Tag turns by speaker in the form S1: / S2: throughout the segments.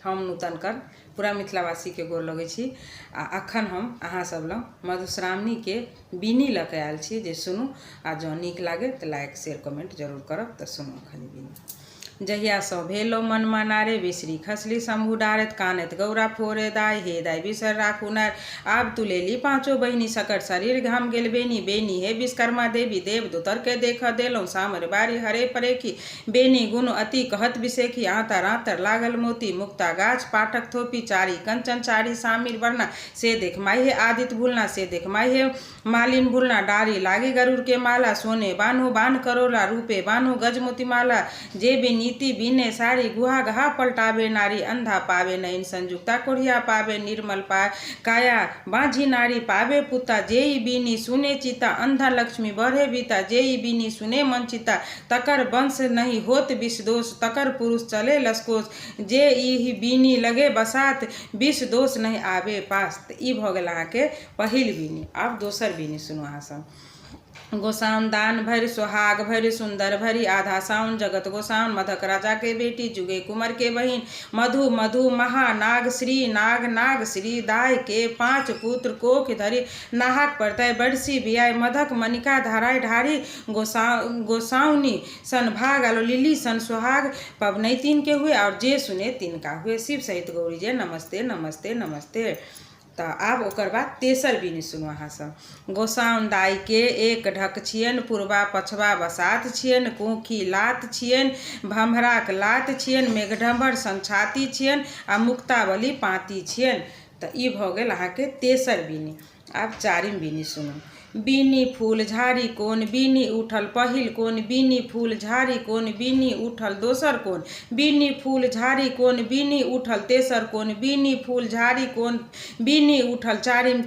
S1: हम नूतनकर पूरा मिथिलावासी के गोर लगे छी। आ अखन हम अहाँ सब लग मधुश्रावणी के बीनी लऽ के आयल छी, जे सुनू आ जँ नीक लागे तो लाइक शेयर कमेंट जरूर करब। तो सुनू अखन बीनी। जहिया सौ भेलो मन मनारे, बिसरी खसली शंभु डारैत, कानैत गौरा फोरे दाय, हे दाय बिसर राखू नार। आब तू लेली पाँचो बहिनी, सकट शरीर घाम गेल बेनी। बेनी हे विश्वकर्मा देवी, देव दुतर के देख देलौं, सामर बारी हरे परेखी। बेनी गुण अति कहत बिसेखी, आतर आतर लागल मोती। मुक्ता गाछ पाठक थोपी, चारी कंचन चारी सामिर बरना। से देख माई हे आदित्य भूलना, से देख माई हे मालिन भूलना। डारी लागी गरुड़ के माला, सोने बान्हो बान करोला, रूपे बान्हो गज मोती माला। जे बेनी नीति बीने साड़ी, गुहा गहा पलटावे नारी। अंधा पावे नयन संयुक्ता, कोढ़िया पावे निर्मल काया। बांझी नारी पावे पुता, जेई बीनी सुने चिता। अंधा लक्ष्मी बढ़े बीता, जेई बीनी सुने मन चिता। तकर वंश नहीं होत विष दोष, तकर पुरुष चले लसकोस। जे ई बीनी लगे बसात, विष दोष नहीं आवे पास। ई भ गेल अहाँ के पहिल बीनी। आब दोसर बीनी सुनू अहाँ सब। गोसाउन दान भरि सोहाग भरि सुंदर भरि, आधा साउन जगत गोसाउन। मधक राजा के बेटी, जुगे कुंवर के बहिन। मधु मधु महा नाग श्री, नाग नाग श्री। दाय के 5 पुत्र कोख धरी, नाहक परतय बरसी बियाय। मधक मनिका धराय ढारी, गोसाउनी सन भाग आलो लिली सन सुहाग। पवनैतिन के हुए और जे सुने तिनका हुए। शिव सहित गौरी जय नमस्ते नमस्ते नमस्ते। तो आब ओकर बाद तेसर बीनी सुनू अहाँ सब। गोसाउन दाई के एक ढक छियन, पूर्वा पछवा बसात छियन। कोखी लात छियन, भमराक लात छियन। मेघढम्बर सन छाती छियन, आ मुक्तावली पाती छियन। तो ई भ गेल अहाँ के तेसर बीनी। आब चारिम बीनी सुनू। बीनी फूल झाड़ी कोन बीनी उठल पहिल कोन। बीनी फूल झाड़ी कोन बीनी उठल दोसर कोन। बीनी फूल झाड़ी कोन बीनी उठल तेसर कोन। बीनी फूल झाड़ी कोन बीनी उठल चारिम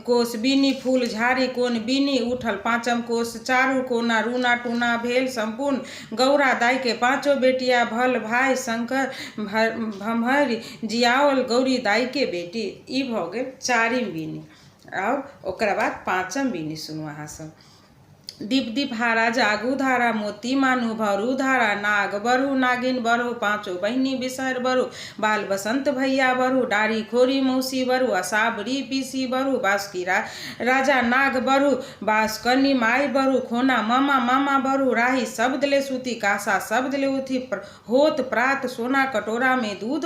S1: कोस। बीनी फूल झाड़ी कोन बीनी उठल पाँचम कोस। चारू कोना रूना टूना भेल संपूर्ण। गौरा दाई के 5 बेटिया, भल भाई शंकर भमहरि जियाओल गौरी दाई के बेटी। ई भ गेल चारिम बीनी। अब ओकरा बाद पाँचम बीनी सुनू अहाँ सब। दीप दीप हारा जागू धारा, मोती मानू भरू धारा। नाग बरु नागिन बरु, 5 बहिनी बिसहर बरु। बाल बसंत भैया बरु, डारी खोरी मौसी बरु। असाबरी पीसी बरु, बासुकी राजा नाग बरु। बासकनी माई बरु, खोना मामा मामा बरु। राही शब्द ले सूती, कासा शब्द ले उठी। होत प्रात सोना कटोरा में, दूध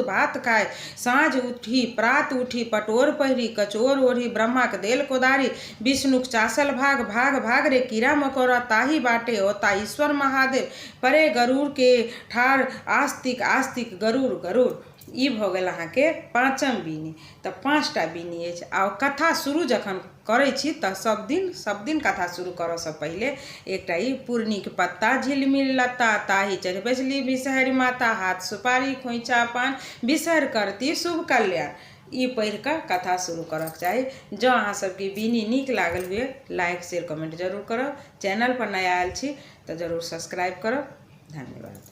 S1: भात खाए। साँझ उठी प्रात उठी, पटोर पहिरी कचोर ओढ़ी। ब्रह्मा के देल कोदारी, विष्णुक चासल भाग। भाग भाग रे कीड़ा मकोड़ा, ताही बाटे होता ईश्वर महादेव। परे गरुड़ के ठार, आस्तिक आस्तिक गरुड़ गरुड़। ई भ गेल अहाँ के पाँचम बीनी। तो 5टा बीनी अछि। आ कथा शुरू जखन करै छी तऽ सब दिन कथा शुरू करऽ से पहिले एकटा ई पूर्णी के पत्ता झिलमिल लता, ताही चढ़ बैसली बिसहरि माता। हाथ सुपारी खोइछा पान, बिसहर करती शुभ कल्याण। ई पढ़ि कऽ कथा शुरू करऽके चाही। जँ अहाँ सबके बीनी नीक लागल हुए लाइक शेयर कमेंट जरूर करब। चैनल पर नया आयल छी तऽ जरूर सब्सक्राइब करब। धन्यवाद।